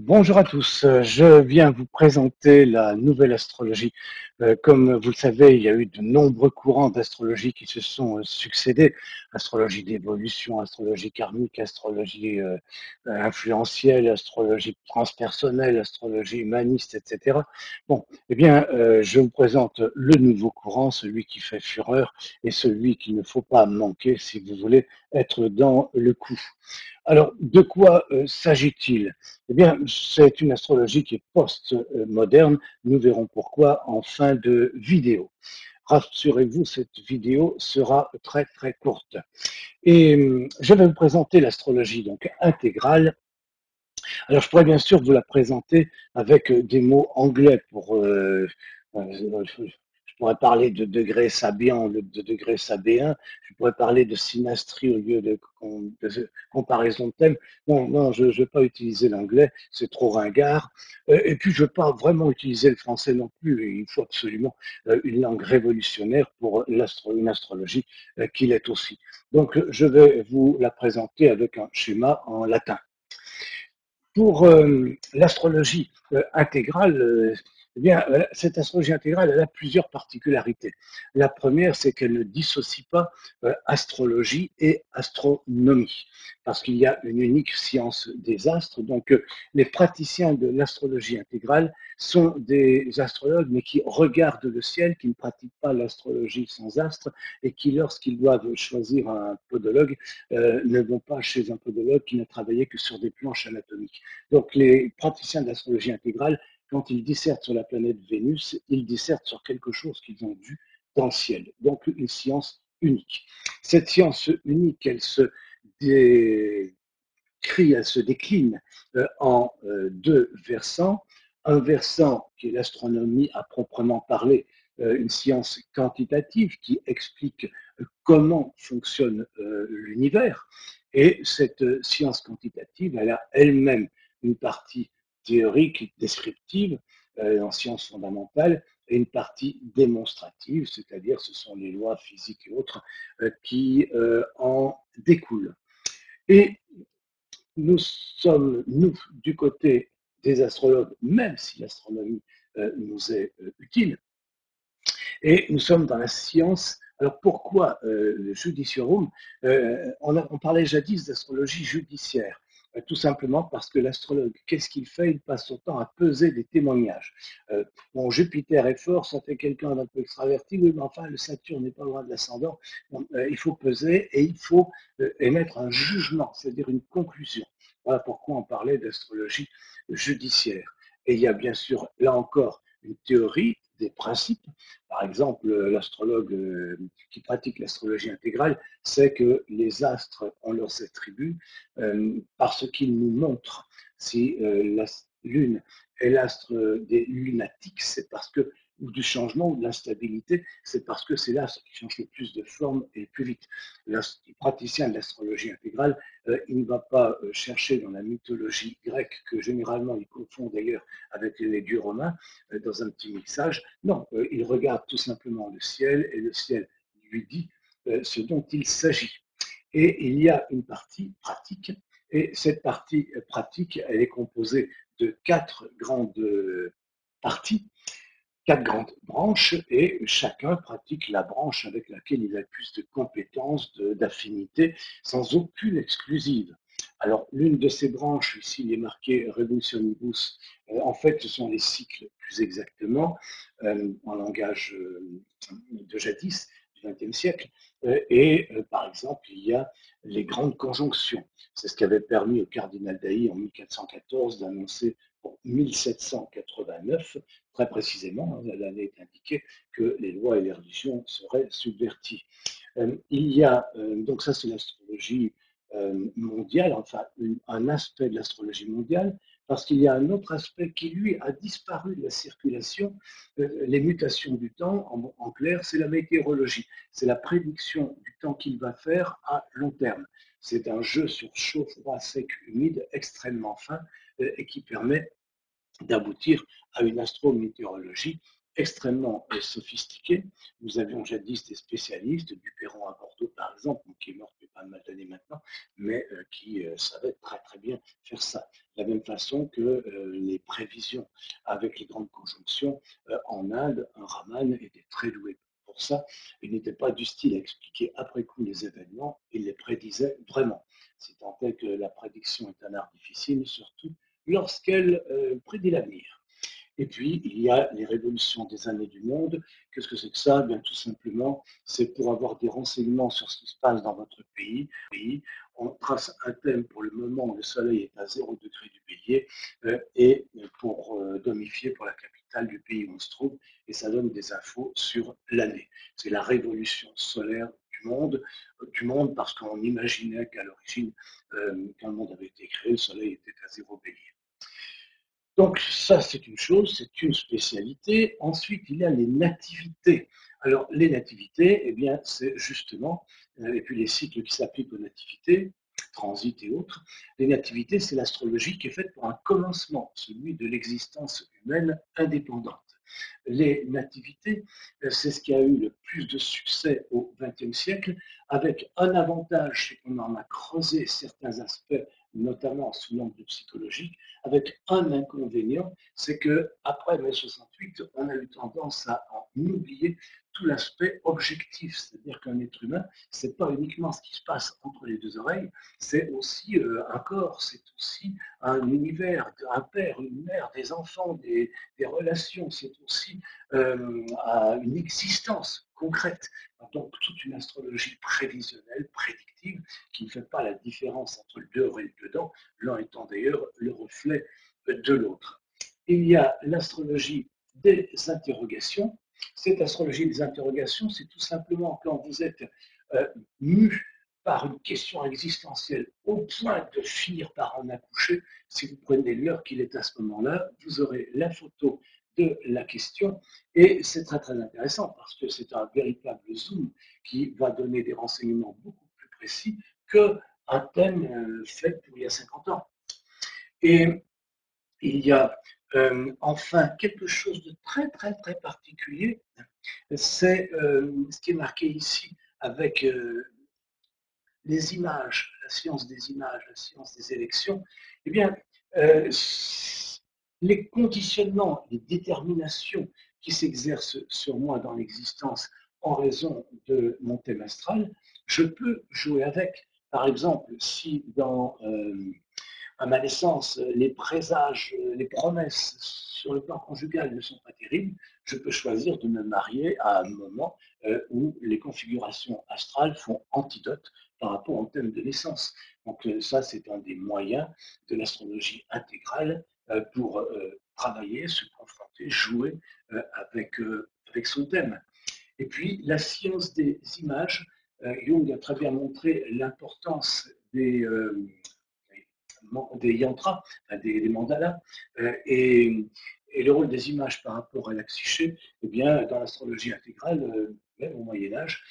Bonjour à tous, je viens vous présenter la nouvelle astrologie. Comme vous le savez, il y a eu de nombreux courants d'astrologie qui se sont succédés. Astrologie d'évolution, astrologie karmique, astrologie influentielle, astrologie transpersonnelle, astrologie humaniste, etc. Bon, eh bien, je vous présente le nouveau courant, celui qui fait fureur et celui qu'il ne faut pas manquer si vous voulez être dans le coup. Alors, de quoi s'agit-il? Eh bien, c'est une astrologie qui est post-moderne. Nous verrons pourquoi en fin de vidéo. Rassurez-vous, cette vidéo sera très très courte. Et je vais vous présenter l'astrologie donc intégrale. Alors, je pourrais bien sûr vous la présenter avec des mots anglais je pourrais parler de degré sabien au lieu de degré sabéen. Je pourrais parler de synastrie au lieu de comparaison de thème. Non, non, je ne vais pas utiliser l'anglais, c'est trop ringard. Et puis, je ne veux pas vraiment utiliser le français non plus. Il faut absolument une langue révolutionnaire pour une astrologie qu'il est aussi. Donc, je vais vous la présenter avec un schéma en latin. Pour l'astrologie intégrale, eh bien, cette astrologie intégrale, elle a plusieurs particularités. La première, c'est qu'elle ne dissocie pas astrologie et astronomie, parce qu'il y a une unique science des astres. Donc, les praticiens de l'astrologie intégrale sont des astrologues, mais qui regardent le ciel, qui ne pratiquent pas l'astrologie sans astres, et qui, lorsqu'ils doivent choisir un podologue, ne vont pas chez un podologue qui n'a travaillé que sur des planches anatomiques. Donc les praticiens de l'astrologie intégrale, quand ils dissertent sur la planète Vénus, ils dissertent sur quelque chose qu'ils ont vu dans le ciel. Donc une science unique. Cette science unique, décrit, elle se décline en deux versants. Un versant qui est l'astronomie à proprement parler, une science quantitative qui explique comment fonctionne l'univers. Et cette science quantitative, elle a elle-même une partie théorique, descriptive, en sciences fondamentales, et une partie démonstrative, c'est-à-dire ce sont les lois physiques et autres qui en découlent. Et nous sommes, nous, du côté des astrologues, même si l'astronomie nous est utile, et nous sommes dans la science. Alors pourquoi le judiciorum on parlait jadis d'astrologie judiciaire. Tout simplement parce que l'astrologue, qu'est-ce qu'il fait? Il passe son temps à peser des témoignages. Bon, Jupiter est fort, ça fait quelqu'un d'un peu extraverti, oui, mais enfin, le Saturne n'est pas loin de l'ascendant. Il faut peser et il faut émettre un jugement, c'est-à-dire une conclusion. Voilà pourquoi on parlait d'astrologie judiciaire. Et il y a bien sûr, là encore, une théorie des principes. Par exemple, l'astrologue qui pratique l'astrologie intégrale sait que les astres ont leurs attributs parce qu'ils nous montrent. Si la Lune est l'astre des lunatiques, c'est parce que ou du changement ou de l'instabilité, c'est parce que c'est l'astre qui change le plus de forme et le plus vite. Le praticien de l'astrologie intégrale, il ne va pas chercher dans la mythologie grecque, que généralement il confond d'ailleurs avec les dieux romains, dans un petit mixage. Non, il regarde tout simplement le ciel et le ciel lui dit ce dont il s'agit. Et il y a une partie pratique, et cette partie pratique, elle est composée de parties, quatre grandes branches, et chacun pratique la branche avec laquelle il a le plus de compétences, d'affinité, sans aucune exclusive. Alors, l'une de ces branches, ici, il est marqué Revolutionibus. En fait, ce sont les cycles, plus exactement, en langage de jadis, du XXe siècle. Par exemple, il y a les grandes conjonctions. C'est ce qui avait permis au cardinal d'Ailly en 1414 d'annoncer pour 1789, très précisément, l'année est indiquée, que les lois et les religions seraient subverties. Il y a, donc ça c'est l'astrologie mondiale, enfin un aspect de l'astrologie mondiale, parce qu'il y a un autre aspect qui, lui, a disparu de la circulation, les mutations du temps, en clair, c'est la météorologie, c'est la prédiction du temps qu'il va faire à long terme. C'est un jeu sur chaud, froid, sec, humide, extrêmement fin, et qui permet d'aboutir à une astrométéorologie extrêmement sophistiqués. Nous avions jadis des spécialistes, Duperron à Bordeaux par exemple, qui est mort depuis pas mal d'années maintenant, mais qui savait très très bien faire ça. De la même façon que les prévisions avec les grandes conjonctions en Inde, un Raman était très doué pour ça. Il n'était pas du style à expliquer après coup les événements, il les prédisait vraiment. C'est tant est que la prédiction est un art difficile, surtout lorsqu'elle prédit l'avenir. Et puis, il y a les révolutions des années du monde. Qu'est-ce que c'est que ça? Bien, tout simplement, c'est pour avoir des renseignements sur ce qui se passe dans votre pays. On trace un thème pour le moment où le soleil est à 0 degré du bélier et pour domifier pour la capitale du pays où on se trouve. Et ça donne des infos sur l'année. C'est la révolution solaire du monde parce qu'on imaginait qu'à l'origine, quand le monde avait été créé, le soleil était à 0 bélier. Donc ça, c'est une chose, c'est une spécialité. Ensuite, il y a les nativités. Alors, les nativités, eh bien, c'est justement, et puis les cycles qui s'appliquent aux nativités, transit et autres, les nativités, c'est l'astrologie qui est faite pour un commencement, celui de l'existence humaine indépendante. Les nativités, c'est ce qui a eu le plus de succès au XXe siècle, avec un avantage, c'est qu'on en a creusé certains aspects, notamment sous l'angle psychologique, avec un inconvénient, c'est que après mai 68, on a eu tendance à en oublier tout l'aspect objectif, c'est-à-dire qu'un être humain, c'est pas uniquement ce qui se passe entre les deux oreilles, c'est aussi un corps, c'est aussi un univers, un père, une mère, des enfants, des relations, c'est aussi une existence concrète. Donc toute une astrologie prévisionnelle, prédictive, qui ne fait pas la différence entre le dehors et le dedans, l'un étant d'ailleurs le reflet de l'autre. Il y a l'astrologie des interrogations. Cette astrologie des interrogations, c'est tout simplement quand vous êtes euh, mu par une question existentielle au point de finir par en accoucher. Si vous prenez l'heure qu'il est à ce moment-là, vous aurez la photo de la question et c'est très très intéressant parce que c'est un véritable zoom qui va donner des renseignements beaucoup plus précis qu'un thème fait pour il y a 50 ans. Et il y a enfin quelque chose de très très très particulier, c'est ce qui est marqué ici avec les images, la science des images, la science des élections. Eh bien, euh, les conditionnements, les déterminations qui s'exercent sur moi dans l'existence en raison de mon thème astral, je peux jouer avec. Par exemple, si dans à ma naissance, les présages, les promesses sur le plan conjugal ne sont pas terribles, je peux choisir de me marier à un moment où les configurations astrales font antidote par rapport au thème de naissance. Donc ça, c'est un des moyens de l'astrologie intégrale pour travailler, se confronter, jouer avec son thème. Et puis, la science des images, Jung a très bien montré l'importance des yantras, des mandalas, et le rôle des images par rapport à la psyché, eh bien, dans l'astrologie intégrale, même au Moyen Âge,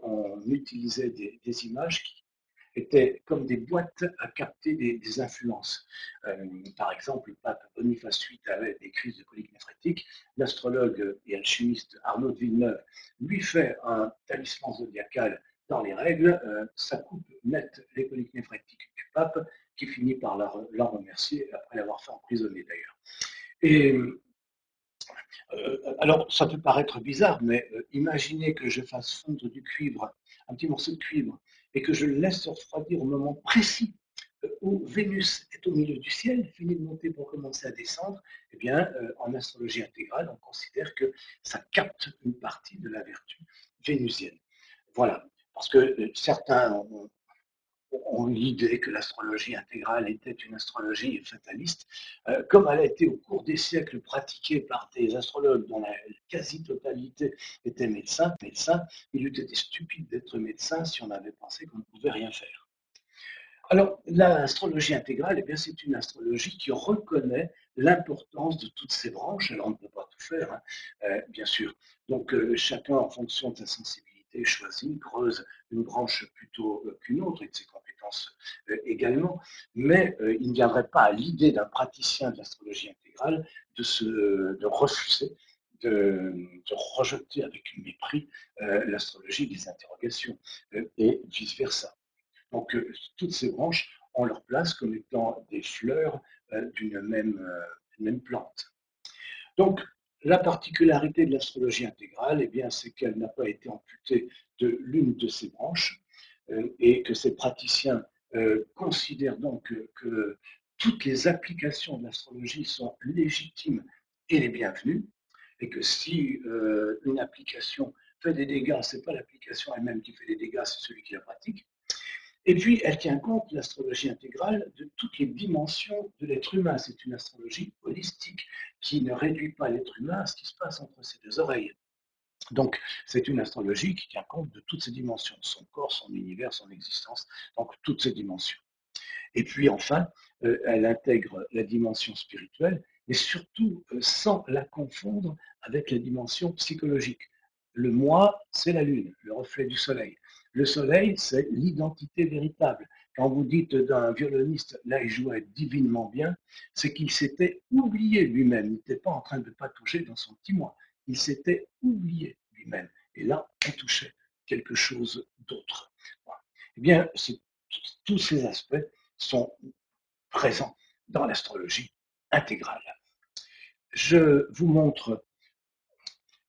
on utilisait des images qui étaient comme des boîtes à capter des influences. Par exemple, le pape Boniface VIII avait des crises de colique néphrétique. L'astrologue et alchimiste Arnaud de Villeneuve lui fait un talisman zodiacal dans les règles. Ça coupe net les coliques néphrétiques du pape, qui finit par la remercier après l'avoir fait emprisonner d'ailleurs. Et alors, ça peut paraître bizarre, mais imaginez que je fasse fondre du cuivre, un petit morceau de cuivre, et que je le laisse se refroidir au moment précis où Vénus est au milieu du ciel, finit de monter pour commencer à descendre. Eh bien, en astrologie intégrale, on considère que ça capte une partie de la vertu vénusienne. Voilà. Parce que certains ont l'idée que l'astrologie intégrale était une astrologie fataliste, comme elle a été au cours des siècles pratiquée par des astrologues dont la quasi-totalité était médecins, il eût été stupide d'être médecin si on avait pensé qu'on ne pouvait rien faire. Alors, l'astrologie intégrale, eh bien, c'est une astrologie qui reconnaît l'importance de toutes ces branches. Alors, on ne peut pas tout faire, hein, bien sûr. Donc, chacun, en fonction de sa sensibilité, choisit, creuse une branche plutôt qu'une autre et de ses compétences également. Mais il ne viendrait pas à l'idée d'un praticien de l'astrologie intégrale de refuser de rejeter avec mépris l'astrologie des interrogations et vice-versa. Donc, toutes ces branches ont leur place comme étant des fleurs d'une même plante. Donc, la particularité de l'astrologie intégrale, eh bien, c'est qu'elle n'a pas été amputée de l'une de ses branches et que ces praticiens considèrent donc que toutes les applications de l'astrologie sont légitimes et les bienvenues, et que si une application fait des dégâts, ce n'est pas l'application elle-même qui fait des dégâts, c'est celui qui la pratique. Et puis, elle tient compte, l'astrologie intégrale, de toutes les dimensions de l'être humain. C'est une astrologie holistique qui ne réduit pas l'être humain à ce qui se passe entre ses deux oreilles. Donc, c'est une astrologie qui tient compte de toutes ces dimensions, son corps, son univers, son existence, donc toutes ces dimensions. Et puis enfin, elle intègre la dimension spirituelle, mais surtout sans la confondre avec la dimension psychologique. Le moi, c'est la lune, le reflet du soleil. Le soleil, c'est l'identité véritable. Quand vous dites d'un violoniste, là, il jouait divinement bien, c'est qu'il s'était oublié lui-même. Il n'était pas en train de patauger dans son petit moi. Il s'était oublié lui-même. Et là, on touchait quelque chose d'autre. Voilà. Eh bien, tous ces aspects sont présents dans l'astrologie intégrale. Je vous montre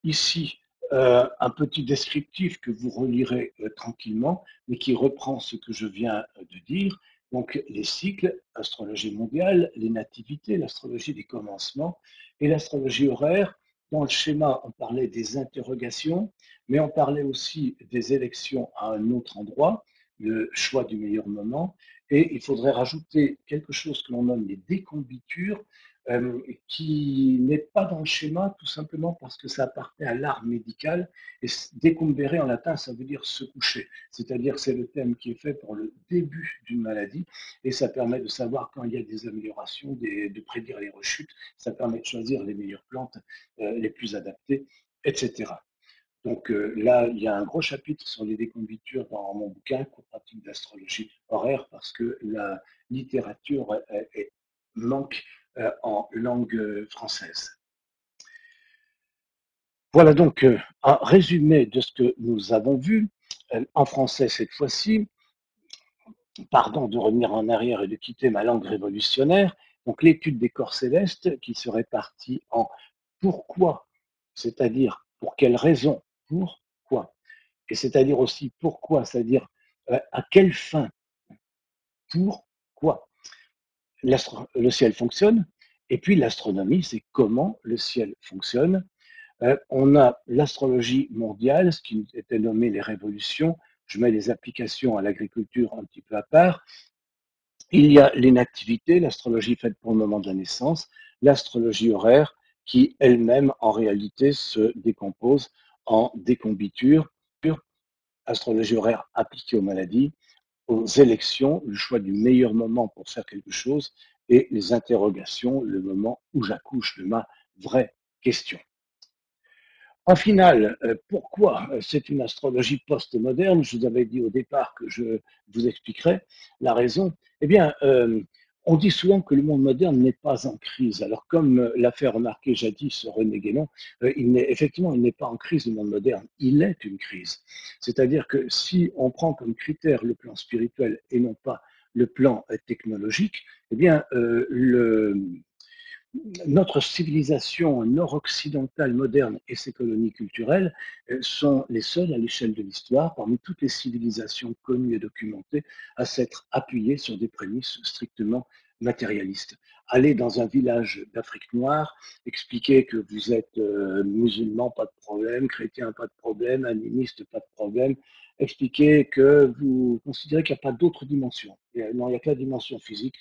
ici un petit descriptif que vous relirez tranquillement, mais qui reprend ce que je viens de dire. Donc les cycles, astrologie mondiale, les nativités, l'astrologie des commencements et l'astrologie horaire. Dans le schéma, on parlait des interrogations, mais on parlait aussi des élections à un autre endroit, le choix du meilleur moment. Et il faudrait rajouter quelque chose que l'on nomme les décombitures, qui n'est pas dans le schéma, tout simplement parce que ça appartient à l'art médical. Et décombérer en latin, ça veut dire se coucher. C'est-à-dire c'est le thème qui est fait pour le début d'une maladie, et ça permet de savoir quand il y a des améliorations, de prédire les rechutes, ça permet de choisir les meilleures plantes, les plus adaptées, etc. Donc là, il y a un gros chapitre sur les décombitures dans mon bouquin, Cours pratique d'astrologie horaire, parce que la littérature manque en langue française. Voilà donc un résumé de ce que nous avons vu, en français cette fois-ci. Pardon de revenir en arrière et de quitter ma langue révolutionnaire. Donc l'étude des corps célestes qui se répartit en pourquoi, c'est-à-dire pour quelles raisons, pourquoi, et c'est-à-dire aussi pourquoi, c'est-à-dire à quelle fin, pourquoi le ciel fonctionne, et puis l'astronomie, c'est comment le ciel fonctionne. On a l'astrologie mondiale, ce qui était nommé les révolutions. Je mets les applications à l'agriculture un petit peu à part. Il y a l'inactivité, l'astrologie faite pour le moment de la naissance, l'astrologie horaire, qui elle-même, en réalité, se décompose en décombitures, astrologie horaire appliquée aux maladies, aux élections, le choix du meilleur moment pour faire quelque chose, et les interrogations, le moment où j'accouche de ma vraie question. En finale, pourquoi c'est une astrologie post-moderne? Je vous avais dit au départ que je vous expliquerai la raison. Eh bien, on dit souvent que le monde moderne n'est pas en crise. Alors, comme l'a fait remarquer jadis René Guénon, effectivement, il n'est pas en crise, le monde moderne. Il est une crise. C'est-à-dire que si on prend comme critère le plan spirituel et non pas le plan technologique, eh bien, notre civilisation nord-occidentale moderne et ses colonies culturelles sont les seules à l'échelle de l'histoire, parmi toutes les civilisations connues et documentées, à s'être appuyées sur des prémices strictement matérialistes. Aller dans un village d'Afrique noire, expliquer que vous êtes musulman, pas de problème, chrétien, pas de problème, animiste, pas de problème, expliquer que vous considérez qu'il n'y a pas d'autre dimension. Non, il n'y a que la dimension physique.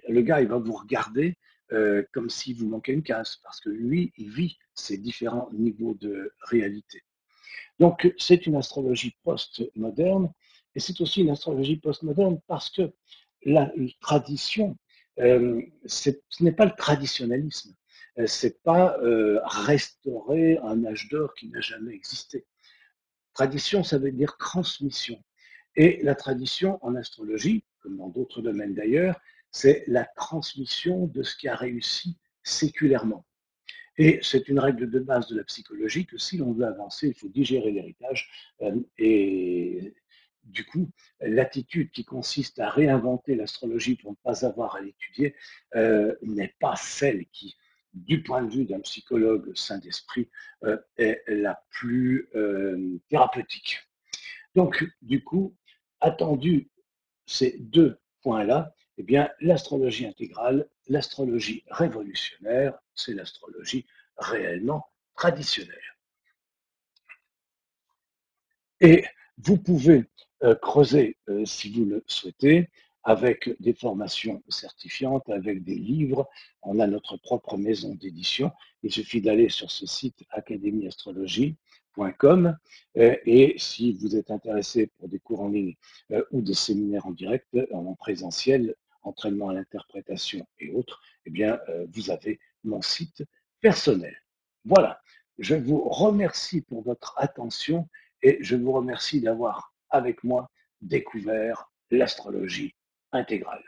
Le gars, il va vous regarder comme si vous manquez une case, parce que lui, il vit ces différents niveaux de réalité. Donc, c'est une astrologie post-moderne, et c'est aussi une astrologie post-moderne parce que la tradition, ce n'est pas le traditionnalisme, c'est pas restaurer un âge d'or qui n'a jamais existé. Tradition, ça veut dire transmission. Et la tradition en astrologie, comme dans d'autres domaines d'ailleurs, c'est la transmission de ce qui a réussi séculairement. Et c'est une règle de base de la psychologie que si l'on veut avancer, il faut digérer l'héritage. Et du coup, l'attitude qui consiste à réinventer l'astrologie pour ne pas avoir à l'étudier n'est pas celle qui, du point de vue d'un psychologue sain d'esprit, est la plus thérapeutique. Donc, du coup, attendu ces deux points-là, eh bien, l'astrologie intégrale, l'astrologie révolutionnaire, c'est l'astrologie réellement traditionnelle. Et vous pouvez creuser, si vous le souhaitez, avec des formations certifiantes, avec des livres. On a notre propre maison d'édition. Il suffit d'aller sur ce site academieastrologie.com et si vous êtes intéressé pour des cours en ligne ou des séminaires en direct, en présentiel, entraînement à l'interprétation et autres, eh bien, vous avez mon site personnel. Voilà. Je vous remercie pour votre attention et je vous remercie d'avoir, avec moi, découvert l'astrologie intégrale.